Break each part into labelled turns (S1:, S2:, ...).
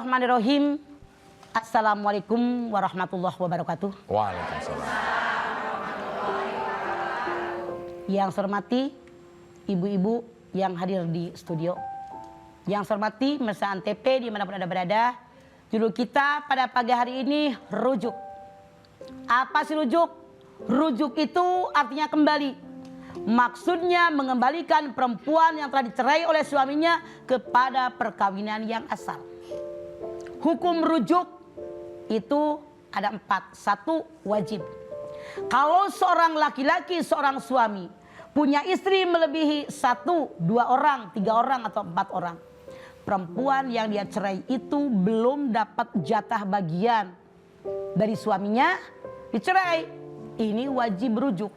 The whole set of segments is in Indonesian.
S1: Bismillahirrahmanirrahim. Assalamualaikum warahmatullahi wabarakatuh.
S2: Waalaikumsalam.
S1: Yang saya hormati ibu-ibu yang hadir di studio. Yang saya hormati Mirsa Antp dimanapun Anda berada. Judul kita pada pagi hari ini rujuk. Apa sih rujuk? Rujuk itu artinya kembali. Maksudnya mengembalikan perempuan yang telah dicerai oleh suaminya kepada perkawinan yang asal. Hukum rujuk itu ada 4. 1, wajib. Kalau seorang laki-laki, seorang suami punya istri melebihi 1, 2 orang, 3 orang atau 4 orang, perempuan yang dia cerai itu belum dapat jatah bagian dari suaminya, dicerai. Ini wajib rujuk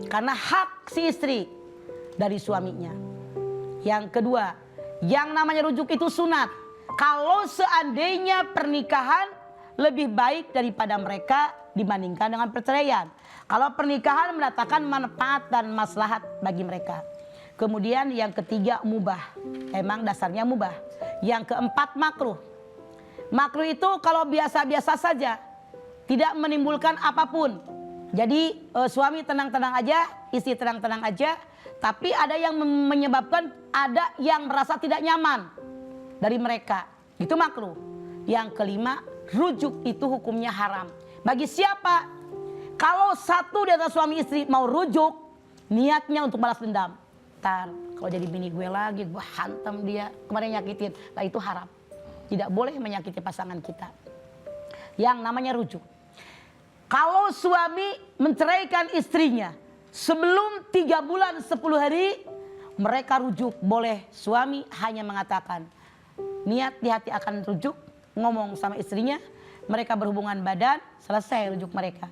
S1: karena hak si istri dari suaminya. Yang kedua, yang namanya rujuk itu sunat. Kalau seandainya pernikahan lebih baik daripada mereka dibandingkan dengan perceraian. Kalau pernikahan mendatangkan manfaat dan maslahat bagi mereka. Kemudian yang ketiga, mubah. Emang dasarnya mubah. Yang keempat, makruh. Makruh itu kalau biasa-biasa saja, tidak menimbulkan apapun. Jadi suami tenang-tenang aja, istri tenang-tenang aja. Tapi ada yang menyebabkan, ada yang merasa tidak nyaman dari mereka. Itu makruh. Yang kelima, rujuk itu hukumnya haram. Bagi siapa? Kalau satu di antara suami istri mau rujuk, niatnya untuk balas dendam. Ntar kalau jadi bini gue lagi, gue hantam dia, kemarin nyakitin. Nah itu haram. Tidak boleh menyakiti pasangan kita. Yang namanya rujuk. Kalau suami menceraikan istrinya sebelum 3 bulan 10 hari, mereka rujuk. Boleh. Suami hanya mengatakan niat di hati akan rujuk, ngomong sama istrinya, mereka berhubungan badan, selesai rujuk mereka.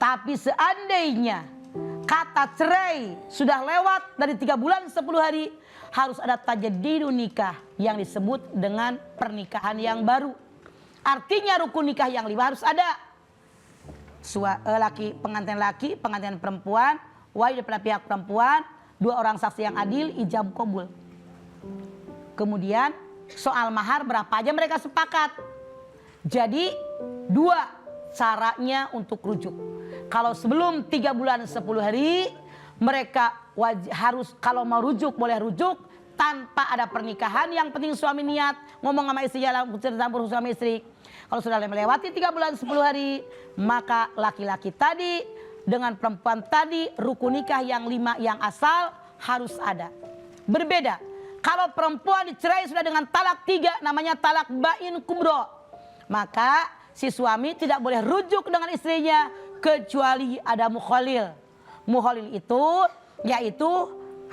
S1: Tapi seandainya kata cerai sudah lewat dari 3 bulan 10 hari, harus ada tajdidun nikah yang disebut dengan pernikahan yang baru. Artinya rukun nikah yang 5 harus ada. Pengantin laki, pengantin perempuan, wajib daripada pihak perempuan, 2 orang saksi yang adil, ijab kabul. Kemudian soal mahar berapa aja mereka sepakat. Jadi 2 caranya untuk rujuk. Kalau sebelum 3 bulan 10 hari, mereka harus kalau mau rujuk boleh rujuk tanpa ada pernikahan. Yang penting suami niat ngomong sama istrinya, campur suami istri. Kalau sudah melewati 3 bulan 10 hari, maka laki-laki tadi dengan perempuan tadi rukun nikah yang 5 yang asal harus ada. Berbeda. Kalau perempuan dicerai sudah dengan talak 3, namanya talak bain kubro. Maka si suami tidak boleh rujuk dengan istrinya kecuali ada mukhalil. Mukhalil itu yaitu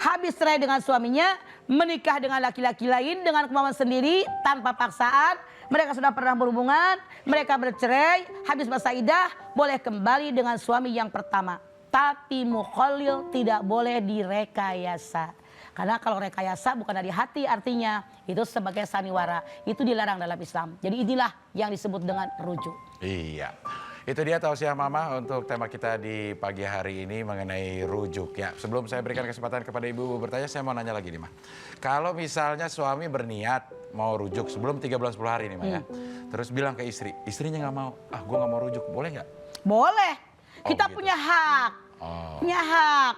S1: habis cerai dengan suaminya, menikah dengan laki-laki lain dengan kemauan sendiri tanpa paksaan. Mereka sudah pernah berhubungan, mereka bercerai, habis masa iddah, boleh kembali dengan suami yang pertama. Tapi mukhalil tidak boleh direkayasa. Karena kalau rekayasa bukan dari hati, artinya itu sebagai sandiwara. Itu dilarang dalam Islam. Jadi inilah yang disebut dengan rujuk.
S2: Iya. Itu dia tausiah Mama untuk tema kita di pagi hari ini mengenai rujuk ya. Sebelum saya berikan kesempatan kepada ibu bertanya, saya mau nanya lagi nih Ma. Kalau misalnya suami berniat mau rujuk sebelum 3 bulan 10 hari nih Ma ya. Terus bilang ke istri, istrinya nggak mau, gue nggak mau rujuk, boleh nggak?
S1: Boleh. Kita
S2: begitu.
S1: punya hak. Punya hak.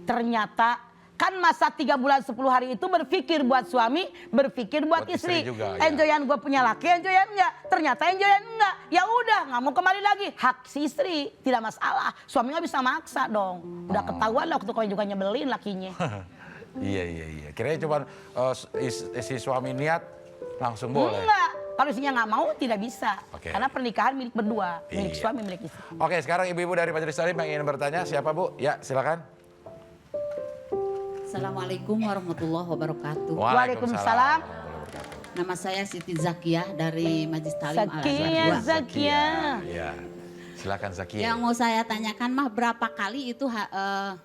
S1: Ternyata kan masa 3 bulan 10 hari itu berpikir buat suami, berpikir buat istri.
S2: Juga, ya.
S1: Enjoyan gue punya laki, enjoyan enggak. Ternyata enjoyan enggak. Ya udah, nggak mau kembali lagi. Hak si istri, tidak masalah. Suami nggak bisa maksa dong. Udah ketahuan lah waktu kau juga nyebelin lakinya.
S2: Iya. Kira-kira cuma si suami niat langsung boleh.
S1: Enggak. Kalau istrinya nggak mau tidak bisa.
S2: Oke.
S1: Karena pernikahan milik berdua, milik
S2: Iya.
S1: suami, milik istri.
S2: Oke, sekarang ibu-ibu dari Majelis Taklim yang ingin bertanya, siapa Bu? Ya, silakan.
S3: Assalamualaikum warahmatullahi wabarakatuh.
S1: Waalaikumsalam.
S3: Nama saya Siti Zakiah dari Majelis Taklim
S1: Zakiah,
S3: Al-Azhar 2.
S1: Zakiah.
S2: Iya. Silakan Zakiah.
S3: Yang mau saya tanyakan mah berapa kali itu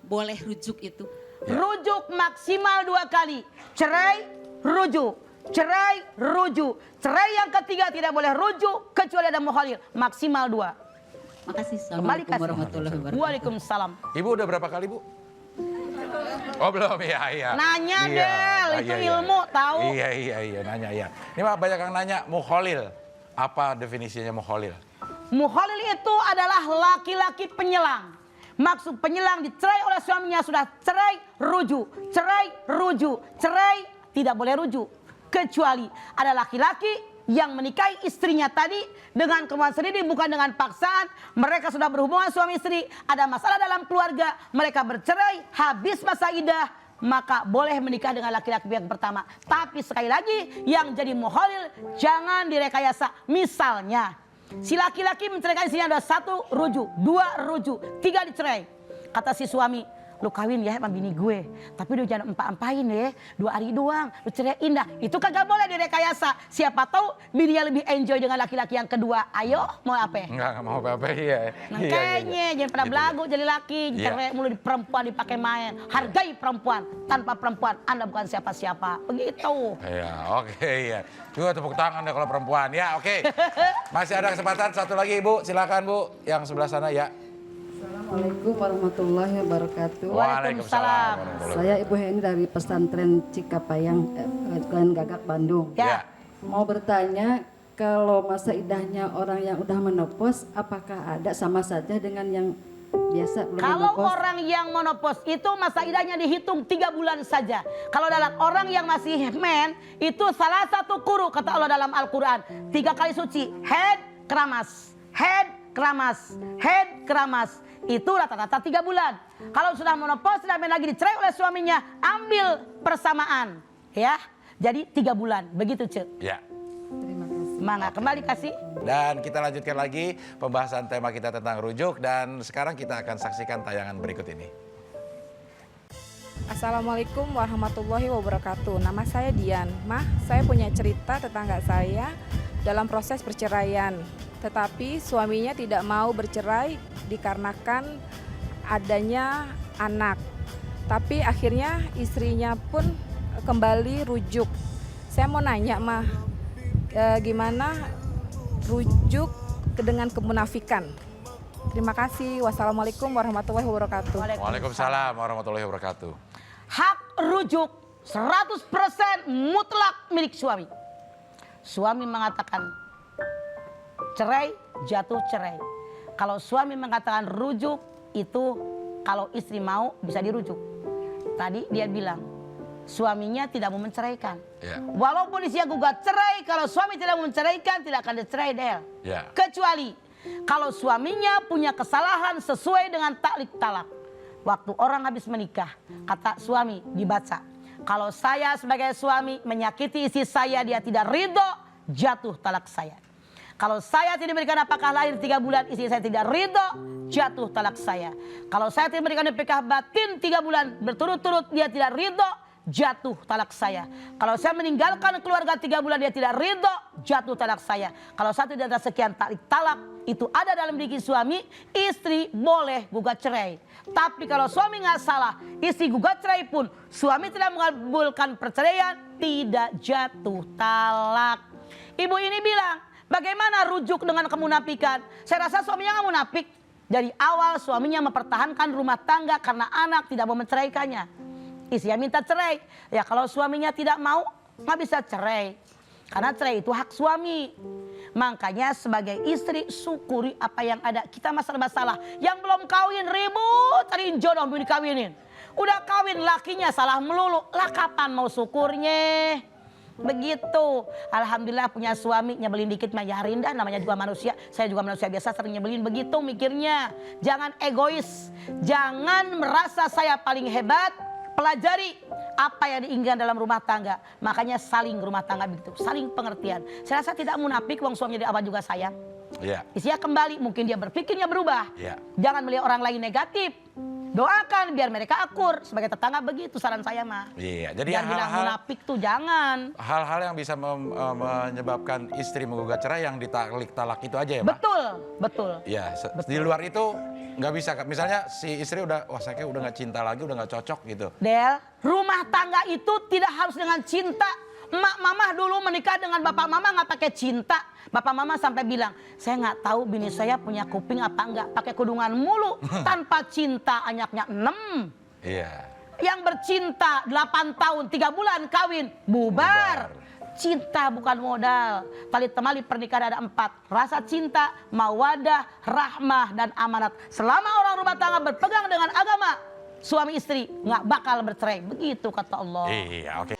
S3: boleh rujuk itu?
S2: Ya.
S1: Rujuk maksimal 2 kali. Cerai, rujuk. Cerai, rujuk. Cerai yang ketiga tidak boleh rujuk kecuali ada mukhalil. Maksimal 2.
S3: Makasih.
S1: Kembali
S3: Assalamualaikum
S1: kasih.
S3: warahmatullahi wabarakatuh.
S1: Waalaikumsalam.
S2: Ibu udah berapa kali Bu? Oh belum, iya.
S1: Nanya
S2: Iya.
S1: Del,
S2: Oh,
S1: itu
S2: iya.
S1: ilmu tahu.
S2: Iya, nanya iya. Ini mah banyak yang nanya, mukholil. Apa definisinya mukholil?
S1: Mukholil itu adalah laki-laki penyelang. Maksud penyelang dicerai oleh suaminya sudah cerai, rujuk. Cerai, rujuk. Cerai, tidak boleh rujuk. Kecuali ada laki-laki yang menikahi istrinya tadi dengan kemauan sendiri bukan dengan paksaan. Mereka sudah berhubungan suami istri, ada masalah dalam keluarga, mereka bercerai, habis masa iddah, maka boleh menikah dengan laki-laki yang pertama. Tapi sekali lagi yang jadi mukholil jangan direkayasa. Misalnya si laki-laki menceraikan istrinya ada 1 rujuk, 2 rujuk, 3 dicerai. Kata si suami, lu kawin ya sama bini gue, tapi lu jangan empa-empain ya, 2 hari doang, lu ceraiin dah. Itu kagak boleh direkayasa. Siapa tahu bininya lebih enjoy dengan laki-laki yang kedua. Ayo, mau apa?
S2: Enggak mau apa-apa, iya.
S1: Makanya jangan pada
S2: Gitu,
S1: belagu jadi laki,
S2: Iya.
S1: cerai mulu di perempuan dipakai main. Hargai perempuan, tanpa perempuan Anda bukan siapa-siapa. Begitu.
S2: Iya, oke ya. Juga tepuk tangan deh kalau perempuan. Ya, oke. Masih ada kesempatan satu lagi Ibu, silakan Bu, yang sebelah sana ya.
S4: Assalamualaikum warahmatullahi wabarakatuh.
S1: Waalaikumsalam.
S4: Saya Ibu Heni dari pesantren Cikapayang, Klan Gagak, Bandung.
S1: Ya.
S4: Mau bertanya, kalau masa idahnya orang yang udah menopause, apakah ada sama saja dengan yang biasa belum
S1: Kalau
S4: menopause?
S1: orang yang menopause itu masa idahnya dihitung 3 bulan saja. Kalau dalam orang yang masih men, itu salah satu kuru kata Allah dalam Al-Quran. 3 kali suci, head keramas, head keramas, head keramas. Itu rata-rata 3 bulan. Kalau sudah menopause dan lagi dicerai oleh suaminya, ambil persamaan. Ya, jadi 3 bulan. Begitu Cek.
S2: Ya.
S4: Terima kasih.
S1: Mangga kembali kasih.
S2: Dan kita lanjutkan lagi pembahasan tema kita tentang rujuk. Dan sekarang kita akan saksikan tayangan berikut ini.
S5: Assalamualaikum warahmatullahi wabarakatuh. Nama saya Dian. Mah, saya punya cerita tetangga saya dalam proses perceraian. Tetapi suaminya tidak mau bercerai dikarenakan adanya anak. Tapi akhirnya istrinya pun kembali rujuk. Saya mau nanya Mah, gimana rujuk dengan kemunafikan? Terima kasih. Wassalamualaikum warahmatullahi wabarakatuh.
S2: Waalaikumsalam warahmatullahi wabarakatuh.
S1: Hak rujuk 100% mutlak milik suami. Suami mengatakan cerai, jatuh cerai. Kalau suami mengatakan rujuk, itu kalau istri mau bisa dirujuk. Tadi dia bilang suaminya tidak mau menceraikan.
S2: Ya.
S1: Walaupun istri gugat cerai, kalau suami tidak mau menceraikan tidak akan dicerai Del.
S2: Ya.
S1: Kecuali kalau suaminya punya kesalahan sesuai dengan taklik talak. Waktu orang habis menikah, kata suami dibaca. Kalau saya sebagai suami menyakiti istri saya, dia tidak ridho, jatuh talak saya. Kalau saya tidak memberikan apakah lahir 3 bulan, istri saya tidak ridho, jatuh talak saya. Kalau saya tidak memberikan nafkah batin 3 bulan berturut-turut, dia tidak ridho, jatuh talak saya. Kalau saya meninggalkan keluarga 3 bulan, dia tidak ridho, jatuh talak saya. Kalau satu dari sekian talak itu ada dalam diri suami, istri boleh gugat cerai. Tapi kalau suami nggak salah, istri gugat cerai pun suami tidak mengabulkan perceraian, tidak jatuh talak. Ibu ini bilang, bagaimana rujuk dengan kemunafikan? Saya rasa suaminya nggak munafik. Dari awal suaminya mempertahankan rumah tangga karena anak tidak mau menceraikannya. Istrinya minta cerai. Ya kalau suaminya tidak mau, nggak bisa cerai. Karena cerai itu hak suami. Makanya sebagai istri syukuri apa yang ada. Kita masalah-masalah. Yang belum kawin ribut cariin jodoh belum dikawinin. Udah kawin lakinya salah melulu. Lah kapan mau syukurnya? Begitu. Alhamdulillah punya suami nyebelin dikit mah ya Rinda, namanya juga manusia. Saya juga manusia biasa sering nyebelin begitu mikirnya. Jangan egois. Jangan merasa saya paling hebat. Pelajari apa yang diinginkan dalam rumah tangga. Makanya saling rumah tangga begitu. Saling pengertian. Saya rasa tidak munafik wong suaminya di awal juga sayang.
S2: Iya.
S1: Istrinya kembali mungkin dia berpikirnya berubah.
S2: Iya.
S1: Jangan melihat orang lain negatif. Doakan biar mereka akur. Sebagai tetangga begitu saran saya mah.
S2: Iya. Jadi
S1: Jangan bilang munafik tuh jangan.
S2: hal-hal yang bisa menyebabkan istri menggugat cerai yang ditaklik talak itu aja ya, Mbak?
S1: Betul, betul.
S2: Ya, di luar itu nggak bisa. Misalnya si istri udah, wah saya kayak udah nggak cinta lagi, udah nggak cocok gitu.
S1: Del, rumah tangga itu tidak harus dengan cinta. Emak mama dulu menikah dengan bapak mama nggak pakai cinta. Bapak mama sampai bilang, saya nggak tahu bini saya punya kuping apa enggak. Pakai kudungan mulu, tanpa cinta anyaknya 6.
S2: Iya.
S1: Yang bercinta 8 tahun 3 bulan kawin bubar. Cinta bukan modal. Tali temali pernikahan ada 4. Rasa cinta, mawadah, rahmah, dan amanat. Selama orang rumah tangga berpegang dengan agama, suami istri nggak bakal bercerai. Begitu kata Allah.
S2: Iya, oke.